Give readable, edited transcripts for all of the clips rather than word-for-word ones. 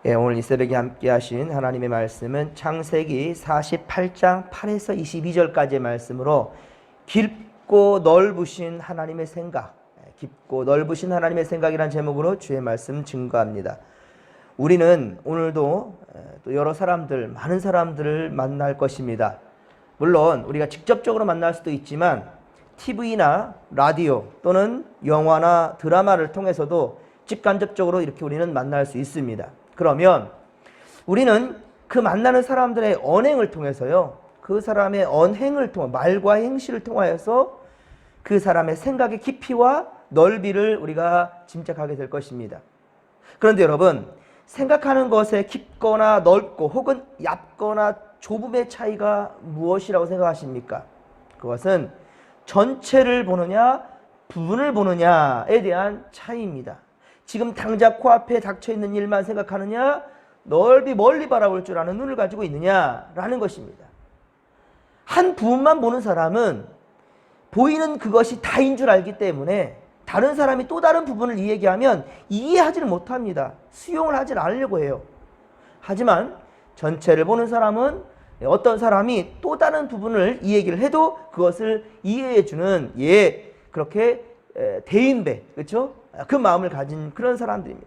예, 오늘 이 새벽에 함께 하신 하나님의 말씀은 창세기 48장 8에서 22절까지의 말씀으로 깊고 넓으신 하나님의 생각, 깊고 넓으신 하나님의 생각이란 제목으로 주의 말씀 증거합니다. 우리는 오늘도 또 여러 사람들, 많은 사람들을 만날 것입니다. 물론 우리가 직접적으로 만날 수도 있지만 TV나 라디오 또는 영화나 드라마를 통해서도 직간접적으로 이렇게 우리는 만날 수 있습니다. 그러면 우리는 그 만나는 사람들의 언행을 통해서요, 그 사람의 언행을 통해 말과 행실을 통하여서 그 사람의 생각의 깊이와 넓이를 우리가 짐작하게 될 것입니다. 그런데 여러분, 생각하는 것에 깊거나 넓고 혹은 얕거나 좁음의 차이가 무엇이라고 생각하십니까? 그것은 전체를 보느냐 부분을 보느냐에 대한 차이입니다. 지금 당장 코앞에 닥쳐있는 일만 생각하느냐, 넓이 멀리 바라볼 줄 아는 눈을 가지고 있느냐라는 것입니다. 한 부분만 보는 사람은 보이는 그것이 다인 줄 알기 때문에 다른 사람이 또 다른 부분을 이야기하면 이해하지를 못합니다. 수용을 하지 않으려고 해요. 하지만 전체를 보는 사람은 어떤 사람이 또 다른 부분을 이 얘기를 해도 그것을 이해해주는, 그렇게 대인배, 그렇죠? 그 마음을 가진 그런 사람들입니다.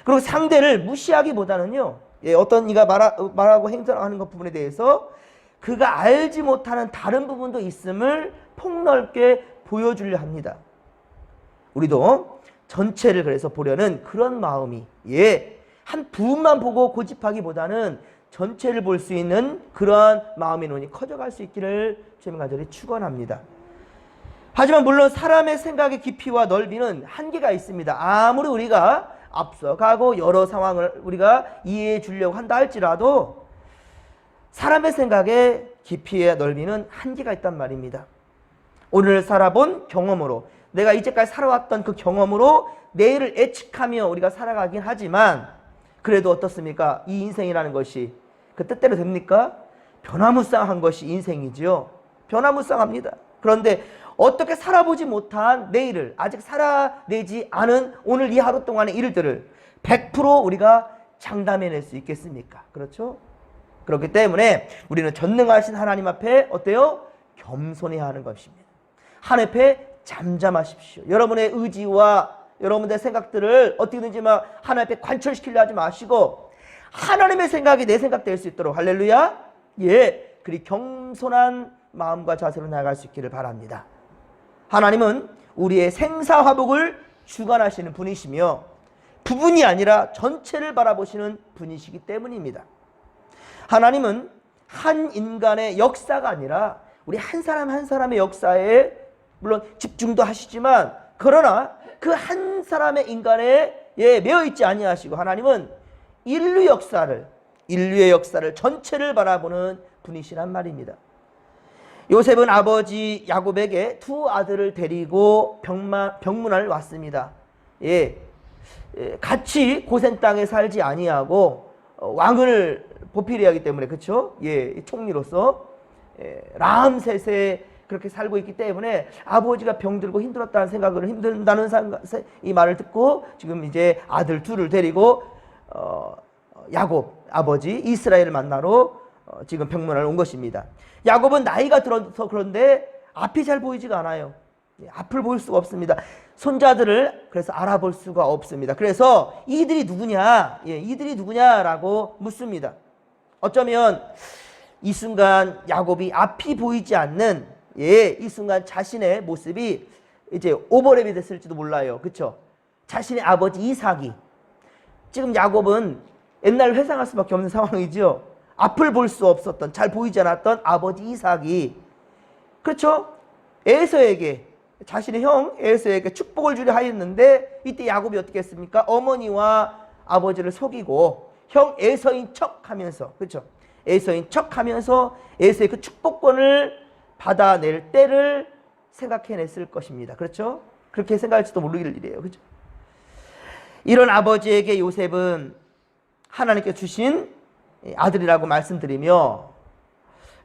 그리고 상대를 무시하기보다는요, 어떤 이가 말하고 행동하는 것 부분에 대해서 그가 알지 못하는 다른 부분도 있음을 폭넓게 보여주려 합니다. 우리도 전체를 그래서 보려는 그런 마음이, 한 부분만 보고 고집하기보다는 전체를 볼 수 있는 그러한 마음의 눈이 커져갈 수 있기를 주님 간절히 축원합니다. 하지만 물론 사람의 생각의 깊이와 넓이는 한계가 있습니다. 아무리 우리가 앞서가고 여러 상황을 우리가 이해해 주려고 한다 할지라도 사람의 생각의 깊이와 넓이는 한계가 있단 말입니다. 오늘 살아본 경험으로, 내가 이제까지 살아왔던 그 경험으로 내일을 예측하며 우리가 살아가긴 하지만 그래도 어떻습니까? 이 인생이라는 것이 그 뜻대로 됩니까? 변화무쌍한 것이 인생이지요. 변화무쌍합니다. 그런데 어떻게 살아보지 못한 내일을, 아직 살아내지 않은 오늘 이 하루 동안의 일들을 100% 우리가 장담해낼 수 있겠습니까? 그렇죠? 그렇기 때문에 우리는 전능하신 하나님 앞에 어때요? 겸손해야 하는 것입니다. 하나님 앞에 잠잠하십시오. 여러분의 의지와 여러분의 생각들을 어떻게든지 하나님 앞에 관철시키려 하지 마시고 하나님의 생각이 내 생각 될 수 있도록, 할렐루야, 그리 겸손한 마음과 자세로 나아갈 수 있기를 바랍니다. 하나님은 우리의 생사화복을 주관하시는 분이시며 부분이 아니라 전체를 바라보시는 분이시기 때문입니다. 하나님은 한 인간의 역사가 아니라 우리 한 사람 한 사람의 역사에 물론 집중도 하시지만 그러나 그 한 사람의 인간에 매여 있지 아니하시고 하나님은 인류의 역사를 전체를 바라보는 분이시란 말입니다. 요셉은 아버지 야곱에게 두 아들을 데리고 병문안을 왔습니다. 같이 고센 땅에 살지 아니하고 왕을 보필해야 하기 때문에, 그렇죠? 총리로서 람셋에 그렇게 살고 있기 때문에 아버지가 병들고 힘들었다는 생각을, 힘든다는 이 말을 듣고 지금 이제 아들 둘을 데리고 야곱 아버지 이스라엘을 만나러 지금 병문안을 온 것입니다. 야곱은 나이가 들어서 그런데 앞이 잘 보이지가 않아요. 앞을 볼 수가 없습니다. 손자들을 그래서 알아볼 수가 없습니다. 그래서 이들이 누구냐라고 묻습니다. 어쩌면 이 순간 야곱이 앞이 보이지 않는 이 순간 자신의 모습이 이제 오버랩이 됐을지도 몰라요. 그렇죠? 자신의 아버지 이삭이, 지금 야곱은 옛날 회상할 수밖에 없는 상황이죠. 앞을 볼 수 없었던, 잘 보이지 않았던 아버지 이삭이, 그렇죠? 에서에게, 자신의 형 에서에게 축복을 주려 하였는데 이때 야곱이 어떻게 했습니까? 어머니와 아버지를 속이고 형 에서인 척하면서, 그렇죠? 에서인 척하면서 에서의 그 축복권을 받아낼 때를 생각해냈을 것입니다. 그렇죠? 그렇게 생각할지도 모르길 일이에요. 그렇죠? 이런 아버지에게 요셉은 하나님께 주신 아들이라고 말씀드리며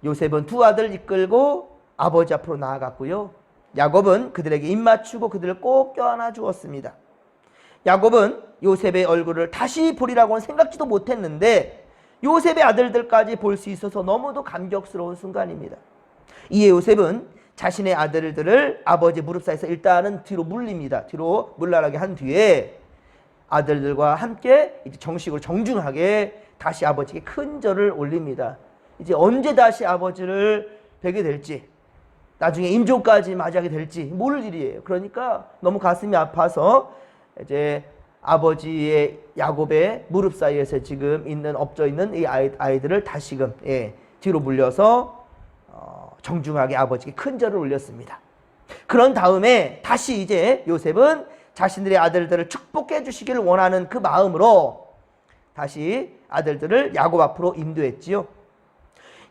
요셉은 두 아들을 이끌고 아버지 앞으로 나아갔고요. 야곱은 그들에게 입맞추고 그들을 꼭 껴안아 주었습니다. 야곱은 요셉의 얼굴을 다시 보리라고는 생각지도 못했는데 요셉의 아들들까지 볼 수 있어서 너무도 감격스러운 순간입니다. 이에 요셉은 자신의 아들들을 아버지 무릎 사이에서 일단은 뒤로 물립니다. 뒤로 물러나게 한 뒤에 아들들과 함께 이제 정식으로 정중하게 다시 아버지께 큰 절을 올립니다. 이제 언제 다시 아버지를 뵈게 될지, 나중에 임종까지 맞이하게 될지 모를 일이에요. 그러니까 너무 가슴이 아파서 이제 아버지의 야곱의 무릎 사이에서 지금 엎져 있는 이 아이들을 다시금 뒤로 물려서 정중하게 아버지께 큰 절을 올렸습니다. 그런 다음에 다시 이제 요셉은 자신들의 아들들을 축복해 주시기를 원하는 그 마음으로 다시 아들들을 야곱 앞으로 인도했지요.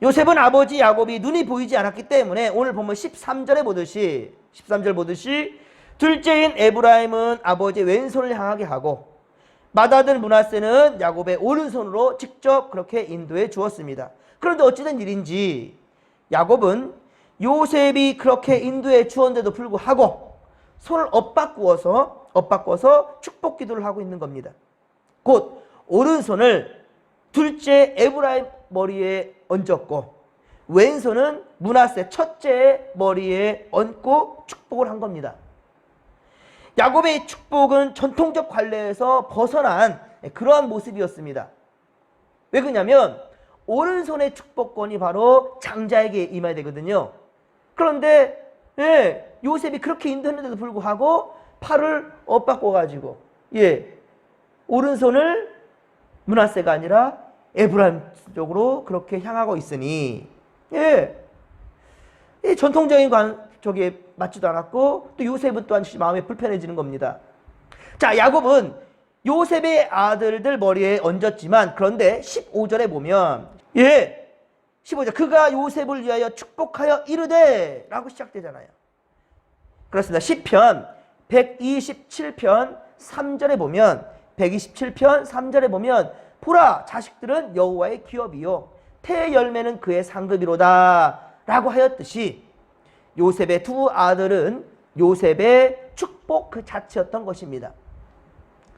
요셉은 아버지 야곱이 눈이 보이지 않았기 때문에 오늘 보면 13절 보듯이 둘째인 에브라임은 아버지의 왼손을 향하게 하고 맏아들 므낫세는 야곱의 오른손으로 직접 그렇게 인도해 주었습니다. 그런데 어찌된 일인지 야곱은 요셉이 그렇게 인도해 주었는데도 불구하고 손을 엇바꾸어서 축복 기도를 하고 있는 겁니다. 곧 오른손을 둘째 에브라임 머리에 얹었고 왼손은 므낫세 첫째의 머리에 얹고 축복을 한 겁니다. 야곱의 축복은 전통적 관례에서 벗어난 그러한 모습이었습니다. 왜 그러냐면 오른손의 축복권이 바로 장자에게 임해야 되거든요. 그런데 요셉이 그렇게 인도했는데도 불구하고 팔을 엇바꿔가지고 오른손을 므낫세가 아니라 에브라임 쪽으로 그렇게 향하고 있으니 이 전통적인 저기에 맞지도 않았고 또 요셉은 또한 마음이 불편해지는 겁니다. 자, 야곱은 요셉의 아들들 머리에 얹었지만 그런데 15절에 보면 15절 그가 요셉을 위하여 축복하여 이르되 라고 시작되잖아요. 그렇습니다. 시편 127편 3절에 보면 127편 3절에 보면 보라 자식들은 여호와의 기업이요 태의 열매는 그의 상급이로다 라고 하였듯이 요셉의 두 아들은 요셉의 축복 그 자체였던 것입니다.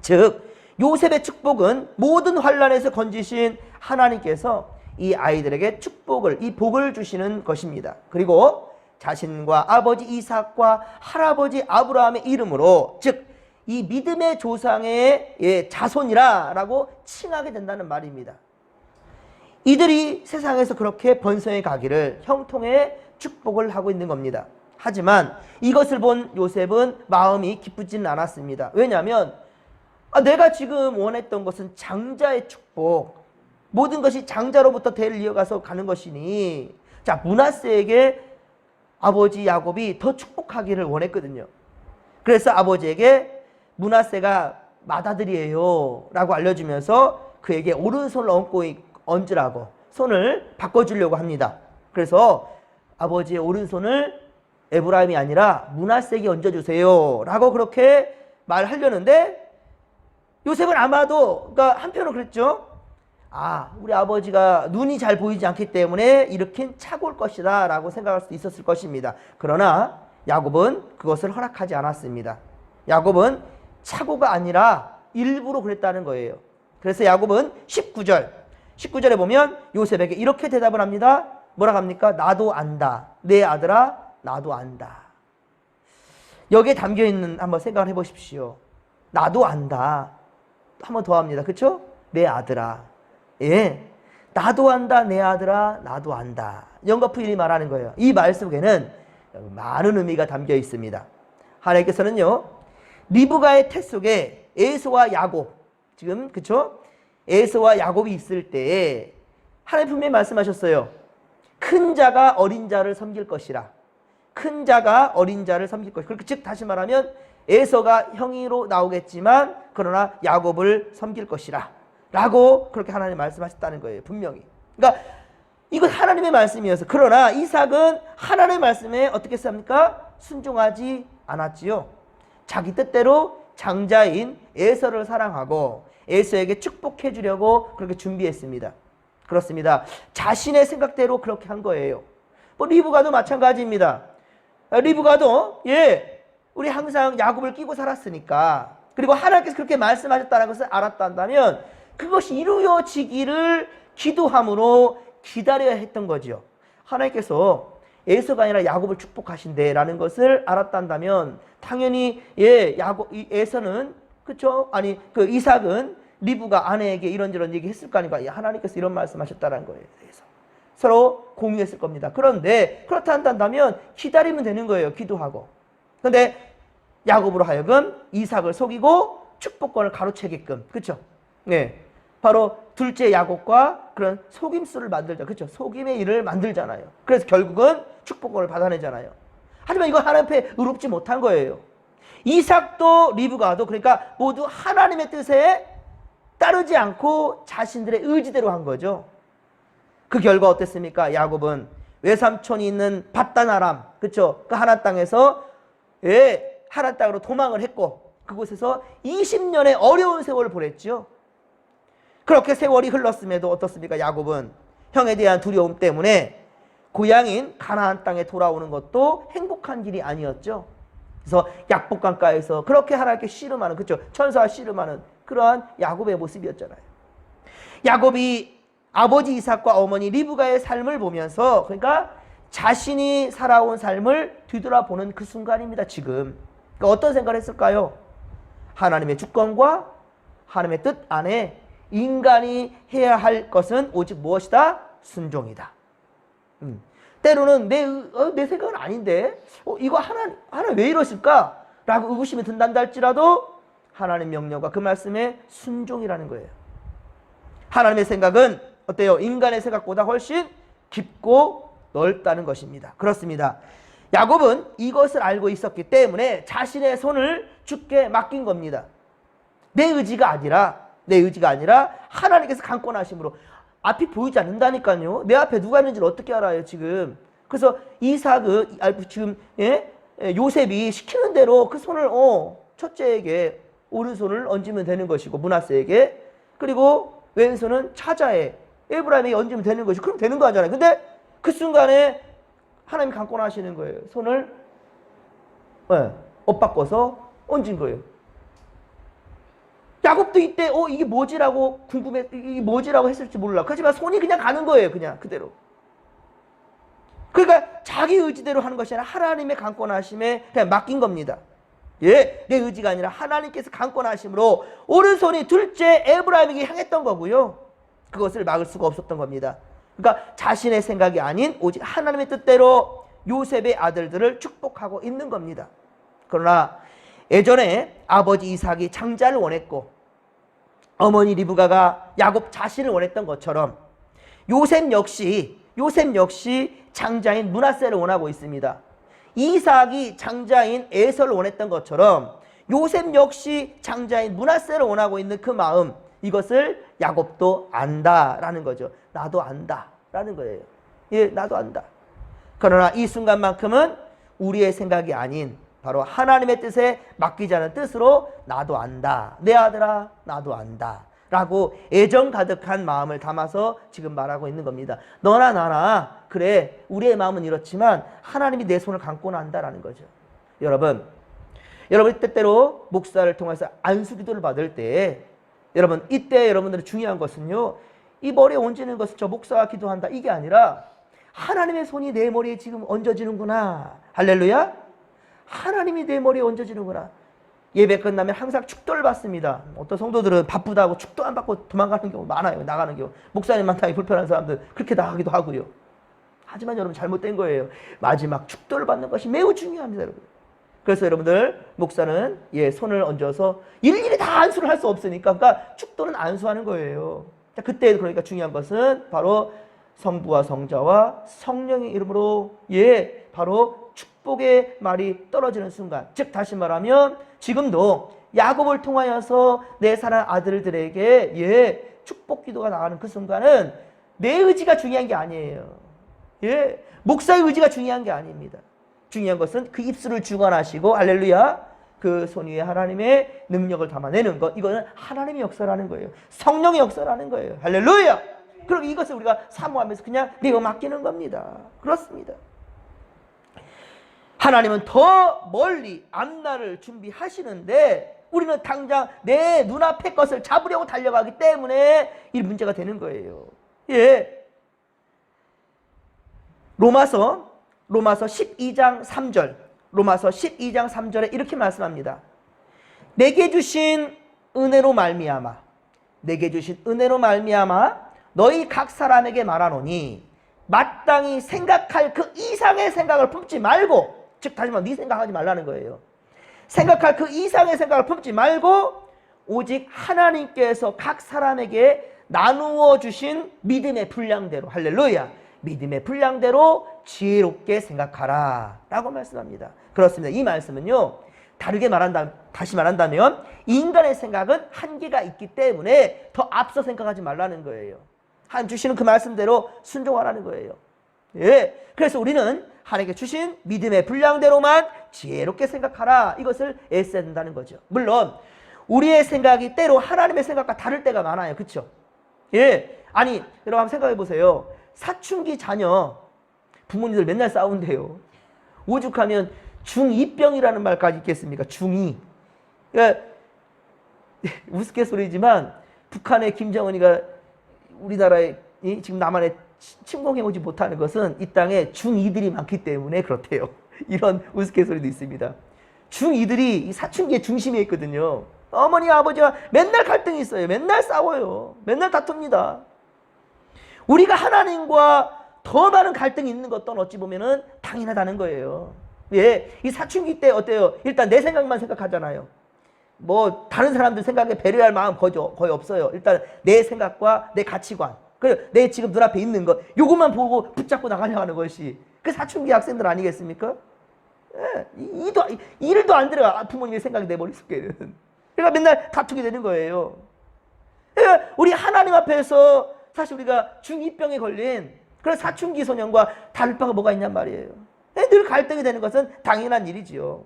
즉 요셉의 축복은 모든 환난에서 건지신 하나님께서 이 아이들에게 축복을 이 복을 주시는 것입니다. 그리고 자신과 아버지 이삭과 할아버지 아브라함의 이름으로 즉 이 믿음의 조상의 자손이라고 칭하게 된다는 말입니다. 이들이 세상에서 그렇게 번성해 가기를 형통의 축복을 하고 있는 겁니다. 하지만 이것을 본 요셉은 마음이 기쁘지는 않았습니다. 왜냐하면 내가 지금 원했던 것은 장자의 축복, 모든 것이 장자로부터 대를 이어가서 가는 것이니 자 므낫세에게 아버지 야곱이 더 축복하기를 원했거든요. 그래서 아버지에게 므낫세가 맏아들이에요 라고 알려주면서 그에게 오른손을 얹으라고 손을 바꿔주려고 합니다. 그래서 아버지의 오른손을 에브라임이 아니라 므낫세에게 얹어주세요 라고 그렇게 말하려는데 요셉은 아마도 그러니까 한편으로 그랬죠. 우리 아버지가 눈이 잘 보이지 않기 때문에 일으킨 착오일 것이다 라고 생각할 수 있었을 것입니다. 그러나 야곱은 그것을 허락하지 않았습니다. 야곱은 착오가 아니라 일부러 그랬다는 거예요. 그래서 야곱은 19절에 보면 요셉에게 이렇게 대답을 합니다. 뭐라고 합니까? 나도 안다. 내 아들아 나도 안다. 여기에 담겨있는 한번 생각을 해보십시오. 나도 안다. 한 번 더 합니다. 그렇죠? 내 아들아. 나도 안다. 내 아들아 나도 안다. 영과 부인이 말하는 거예요. 이 말 속에는 많은 의미가 담겨 있습니다. 하나님께서는요 리브가의 태 속에 에서와 야곱 지금 그쵸? 에서와 야곱이 있을 때에 하나님 분명히 말씀하셨어요. 큰 자가 어린 자를 섬길 것이라. 큰 자가 어린 자를 섬길 것이라. 그렇게 즉 다시 말하면 에서가 형으로 나오겠지만 그러나 야곱을 섬길 것이라 라고 그렇게 하나님 말씀하셨다는 거예요. 분명히. 그러니까 이건 하나님의 말씀이어서 그러나 이삭은 하나님의 말씀에 어떻게 했습니까? 순종하지 않았지요. 자기 뜻대로 장자인 에서를 사랑하고 에서에게 축복해 주려고 그렇게 준비했습니다. 그렇습니다. 자신의 생각대로 그렇게 한 거예요. 리브가도 마찬가지입니다. 리브가도 우리 항상 야곱을 끼고 살았으니까 그리고 하나님께서 그렇게 말씀하셨다는 것을 알았다 한다면 그것이 이루어지기를 기도함으로 기다려야 했던 거지요. 하나님께서 에서가 아니라 야곱을 축복하신대라는 것을 알았다 한다면 당연히 에서는 그쵸? 아니 그 이삭은 리브가 아내에게 이런저런 얘기했을 거 아닙니까? 하나님께서 이런 말씀하셨다는 거예요. 그래서 서로 공유했을 겁니다. 그런데 그렇다 한다면 기다리면 되는 거예요. 기도하고. 그런데 야곱으로 하여금 이삭을 속이고 축복권을 가로채게끔, 그렇죠? 네, 바로 둘째 야곱과 그런 속임수를 만들자, 그렇죠? 속임의 일을 만들잖아요. 그래서 결국은 축복권을 받아내잖아요. 하지만 이건 하나님 앞에 의롭지 못한 거예요. 이삭도 리브가도 그러니까 모두 하나님의 뜻에 따르지 않고 자신들의 의지대로 한 거죠. 그 결과 어땠습니까? 야곱은 외삼촌이 있는 밧단 아람, 그렇죠? 그 하나 땅에서 하나 땅으로 도망을 했고 그곳에서 20년의 어려운 세월을 보냈죠. 그렇게 세월이 흘렀음에도 어떻습니까? 야곱은 형에 대한 두려움 때문에 고향인 가나안 땅에 돌아오는 것도 행복한 길이 아니었죠. 그래서 약복강가에서 그렇게 하나님께 씨름하는, 그렇죠? 천사와 씨름하는 그러한 야곱의 모습이었잖아요. 야곱이 아버지 이삭과 어머니 리브가의 삶을 보면서 그러니까 자신이 살아온 삶을 뒤돌아보는 그 순간입니다. 지금 그러니까 어떤 생각을 했을까요? 하나님의 주권과 하나님의 뜻 안에 인간이 해야 할 것은 오직 무엇이다? 순종이다. 때로는 내 생각은 아닌데 이거 하나님 왜 이러실까? 라고 의구심이 든단다 할지라도 하나님 명령과 그 말씀에 순종이라는 거예요. 하나님의 생각은 어때요? 인간의 생각보다 훨씬 깊고 넓다는 것입니다. 그렇습니다. 야곱은 이것을 알고 있었기 때문에 자신의 손을 주께 맡긴 겁니다. 내 의지가 아니라 하나님께서 강권하심으로. 앞이 보이지 않는다니까요. 내 앞에 누가 있는지를 어떻게 알아요 지금. 그래서 이삭은 지금 요셉이 시키는 대로 그 손을 첫째에게 오른손을 얹으면 되는 것이고 므낫세에게, 그리고 왼손은 차자에 에브라임에게 얹으면 되는 것이고 그럼 되는 거 아니잖아요. 근데 그 순간에 하나님이 강권하시는 거예요. 손을 엇바꿔서 얹은 거예요. 야곱도 이때 이게 뭐지라고 궁금해, 이게 뭐지라고 했을지 몰라. 하지만 손이 그냥 가는 거예요. 그냥 그대로. 그러니까 자기 의지대로 하는 것이 아니라 하나님의 강권하심에 그냥 맡긴 겁니다. 내 의지가 아니라 하나님께서 강권하심으로 오른손이 둘째 에브라임에게 향했던 거고요. 그것을 막을 수가 없었던 겁니다. 그러니까 자신의 생각이 아닌 오직 하나님의 뜻대로 요셉의 아들들을 축복하고 있는 겁니다. 그러나 예전에 아버지 이삭이 장자를 원했고 어머니 리브가가 야곱 자신을 원했던 것처럼 요셉 역시 장자인 므낫세를 원하고 있습니다. 이삭이 장자인 에서를 원했던 것처럼 요셉 역시 장자인 므낫세를 원하고 있는 그 마음, 이것을 야곱도 안다라는 거죠. 나도 안다라는 거예요. 나도 안다. 그러나 이 순간만큼은 우리의 생각이 아닌 바로 하나님의 뜻에 맡기자는 뜻으로 나도 안다. 내 아들아 나도 안다. 라고 애정 가득한 마음을 담아서 지금 말하고 있는 겁니다. 너나 나나 그래 우리의 마음은 이렇지만 하나님이 내 손을 감고 난다라는 거죠. 여러분 때때로 목사를 통해서 안수기도를 받을 때 이때 여러분들은 중요한 것은요, 이 머리에 얹는 것은 저 목사가 기도한다 이게 아니라 하나님의 손이 내 머리에 지금 얹어지는구나. 할렐루야. 하나님이 내 머리에 얹어지는구나. 예배 끝나면 항상 축도를 받습니다. 어떤 성도들은 바쁘다고 축도 안 받고 도망가는 경우 많아요. 나가는 경우. 목사님 만나기 불편한 사람들 그렇게 나가기도 하고요. 하지만 여러분 잘못된 거예요. 마지막 축도를 받는 것이 매우 중요합니다. 여러분. 그래서 여러분들 목사는 손을 얹어서 일일이 다 안수를 할 수 없으니까 그러니까 축도는 안수하는 거예요. 그때 그러니까 중요한 것은 바로 성부와 성자와 성령의 이름으로 바로 축복의 말이 떨어지는 순간, 즉 다시 말하면 지금도 야곱을 통하여서 내 사랑 아들들에게 축복 기도가 나가는 그 순간은 내 의지가 중요한 게 아니에요. 목사의 의지가 중요한 게 아닙니다. 중요한 것은 그 입술을 주관하시고 할렐루야 그 손 위에 하나님의 능력을 담아내는 것, 이거는 하나님의 역사라는 거예요. 성령의 역사라는 거예요. 할렐루야. 그리고 이것을 우리가 사모하면서 그냥 내가 맡기는 겁니다. 그렇습니다. 하나님은 더 멀리 앞날을 준비하시는데 우리는 당장 내 눈앞의 것을 잡으려고 달려가기 때문에 이 문제가 되는 거예요. 예. 로마서 12장 3절. 로마서 12장 3절에 이렇게 말씀합니다. 내게 주신 은혜로 말미암아 너희 각 사람에게 말하노니 마땅히 생각할 그 이상의 생각을 품지 말고, 즉 다시 말하면 네 생각하지 말라는 거예요. 생각할 그 이상의 생각을 품지 말고 오직 하나님께서 각 사람에게 나누어 주신 믿음의 분량대로, 할렐루야, 믿음의 분량대로 지혜롭게 생각하라 라고 말씀합니다. 그렇습니다. 이 말씀은요, 다시 말한다면 인간의 생각은 한계가 있기 때문에 더 앞서 생각하지 말라는 거예요. 하나님 주시는 그 말씀대로 순종하라는 거예요. 예. 그래서 우리는 하나님께 주신 믿음의 분량대로만 지혜롭게 생각하라, 이것을 애써야 된다는 거죠. 물론 우리의 생각이 때로 하나님의 생각과 다를 때가 많아요. 그렇죠? 예. 아니, 여러분 한번 생각해 보세요. 사춘기 자녀 부모님들 맨날 싸운대요. 오죽하면 중2병이라는 말까지 있겠습니까? 중2. 그러니까 우스갯소리지만 북한의 김정은이가 우리나라에 지금 남한에 침공해오지 못하는 것은 이 땅에 중2들이 많기 때문에 그렇대요. 이런 우스갯소리도 있습니다. 중2들이 사춘기의 중심에 있거든요. 어머니 아버지와 맨날 갈등이 있어요. 맨날 싸워요. 맨날 다툽니다. 우리가 하나님과 더 많은 갈등이 있는 것도 어찌 보면은 당연하다는 거예요. 예, 이 사춘기 때 어때요? 일단 내 생각만 생각하잖아요. 뭐 다른 사람들 생각에 배려할 마음 거의 없어요. 일단 내 생각과 내 가치관, 그리고 내 지금 눈앞에 있는 것, 요것만 보고 붙잡고 나가려고 하는 것이 그 사춘기 학생들 아니겠습니까? 예, 일도 안 들어가, 부모님의 생각이 내 머릿속에는. 그러니까 맨날 다투게 되는 거예요. 그러니까 우리 하나님 앞에서 사실 우리가 중2병에 걸린 그런 사춘기 소년과 다를 바가 뭐가 있냔 말이에요. 늘 갈등이 되는 것은 당연한 일이지요.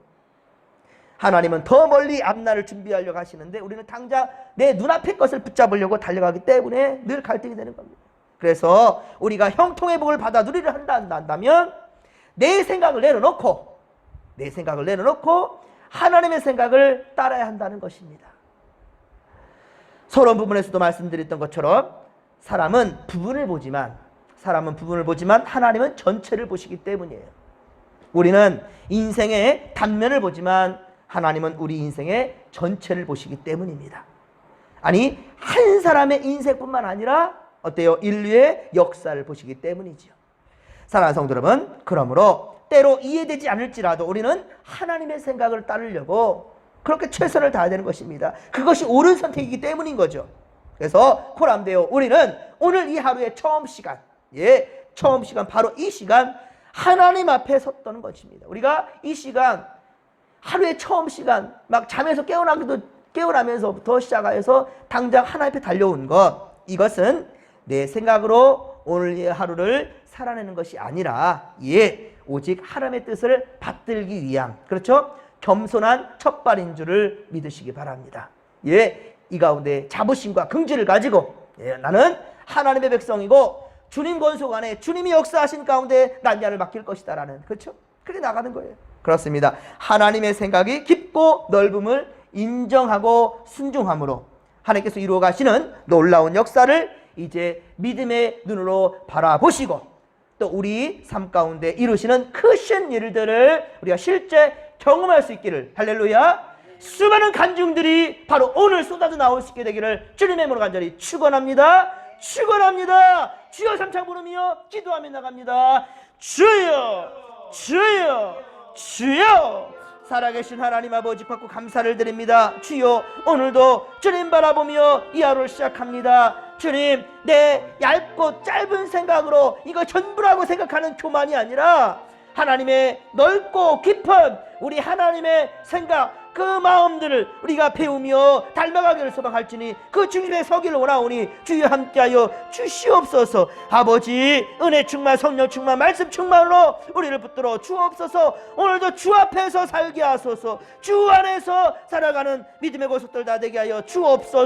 하나님은 더 멀리 앞날을 준비하려고 하시는데 우리는 당장 내 눈앞의 것을 붙잡으려고 달려가기 때문에 늘 갈등이 되는 겁니다. 그래서 우리가 형통의 복을 받아 누리려 한다면 내 생각을 내려놓고 하나님의 생각을 따라야 한다는 것입니다. 서론 부분에서도 말씀드렸던 것처럼 사람은 부분을 보지만 하나님은 전체를 보시기 때문이에요. 우리는 인생의 단면을 보지만 하나님은 우리 인생의 전체를 보시기 때문입니다. 아니, 한 사람의 인생뿐만 아니라 어때요? 인류의 역사를 보시기 때문이죠. 사랑하는 성도 여러분, 그러므로 때로 이해되지 않을지라도 우리는 하나님의 생각을 따르려고 그렇게 최선을 다해야 되는 것입니다. 그것이 옳은 선택이기 때문인 거죠. 그래서 코람데오, 우리는 오늘 이 하루의 처음 시간, 바로 이 시간 하나님 앞에 섰다는 것입니다. 우리가 이 시간, 하루의 처음 시간, 막 잠에서 깨어나면서부터 시작해서 당장 하나님 앞에 달려온 것, 이것은 내 생각으로 오늘 이 하루를 살아내는 것이 아니라 오직 하나님의 뜻을 받들기 위한, 그렇죠? 겸손한 첫발인 줄을 믿으시기 바랍니다. 이 가운데 자부심과 긍지를 가지고 나는 하나님의 백성이고 주님 권속 안에 주님이 역사하신 가운데 난 야를 맡길 것이다 라는, 그렇죠? 그렇게 나가는 거예요. 그렇습니다. 하나님의 생각이 깊고 넓음을 인정하고 순종함으로 하나님께서 이루어 가시는 놀라운 역사를 이제 믿음의 눈으로 바라보시고 또 우리 삶 가운데 이루시는 크신 일들을 우리가 실제 경험할 수 있기를, 할렐루야, 수많은 간증들이 바로 오늘 쏟아져 나올 수 있게 되기를 주님의 이름으로 간절히 축원합니다. 주여 삼창 부르며 기도하며 나갑니다. 주여 살아계신 하나님 아버지 받고 감사를 드립니다. 주여, 오늘도 주님 바라보며 이 하루를 시작합니다. 주님, 내 얇고 짧은 생각으로 이거 전부라고 생각하는 교만이 아니라 하나님의 넓고 깊은 우리 하나님의 생각, 그 마음들을 우리가 배우며 닮아가기를 소망할지니 그 중심에 서기를 원하오니 주여 함께하여 주시옵소서. 아버지, 은혜 충만, 성령 충만, 말씀 충만으로 우리를 붙들어 주옵소서. 오늘도 주 앞에서 살게 하소서. 주 안에서 살아가는 믿음의 고속들 다 되게 하여 주옵소서.